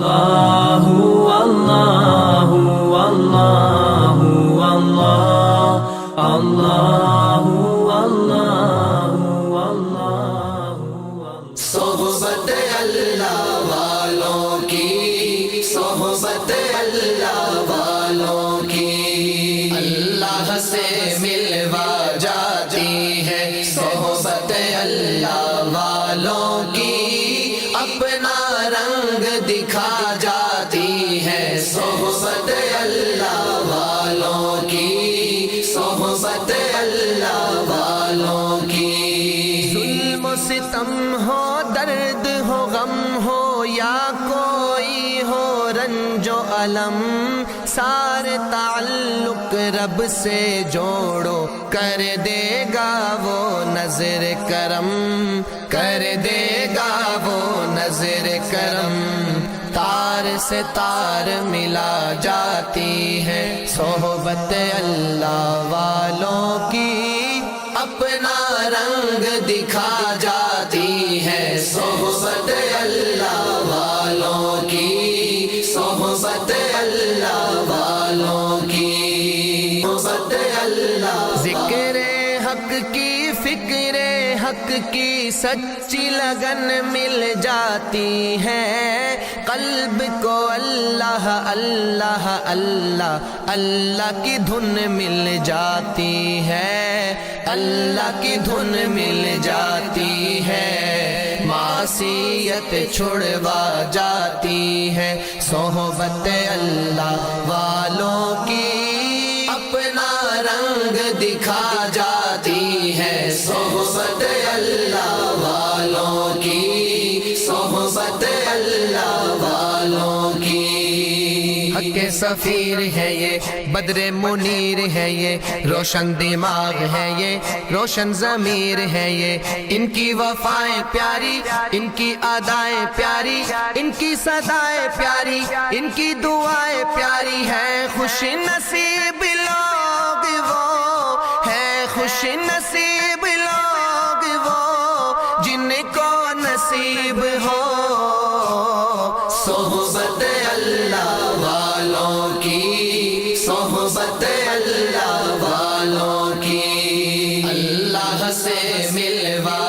Allahu Allahu Allahu Allah, Allahu Allahu Allahu। صحبت اللہ والوں کی، صحبت اللہ والوں کی اللہ سے ملوا جاتی ہے، صحبت اللہ والوں کی اپنا رنگ دکھا جاتی ہے، صحبت اللہ والوں کی، صحبت اللہ والوں کی۔ ظلم و ستم ہو، درد ہو، غم ہو، یا کوئی ہو رنج و الم، سارے تعلق رب سے جوڑو، کر دے گا وہ نظر کرم، کر دے گا وہ نظر کرم۔ تار سے تار ملا جاتی ہے، صحبت اللہ والوں کی اپنا رنگ دکھا جاتی ہے، صحبت اللہ والوں کی، صحبت اللہ والوں کی، صحبت اللہ۔ ذکر حق کی، فکر حق کی سچی لگن مل جاتی ہے، قلب کو اللہ اللہ اللہ اللہ کی دھن مل جاتی ہے، اللہ کی دھن مل جاتی ہے، معصیت چھڑوا جاتی ہے، صحبت اللہ والوں کی اپنا رنگ دکھا جاتی ہے، صحبت اللہ والوں کی، صحبت اللہ والوں کی۔ حق سفیر ہے یہ، بدر منیر ہے یہ، روشن دماغ ہے یہ، روشن ضمیر ہے یہ، ان کی وفائیں پیاری، ان کی ادائیں پیاری، ان کی صدائیں پیاری، ان کی دعائیں پیاری ہیں، خوش نصیب لوگ وہ ہیں، خوش نصیب لوگ وہ جن کو نصیب ہو صحبت اللہ والوں کی، صحبت اللہ والوں کی اللہ سے ملوا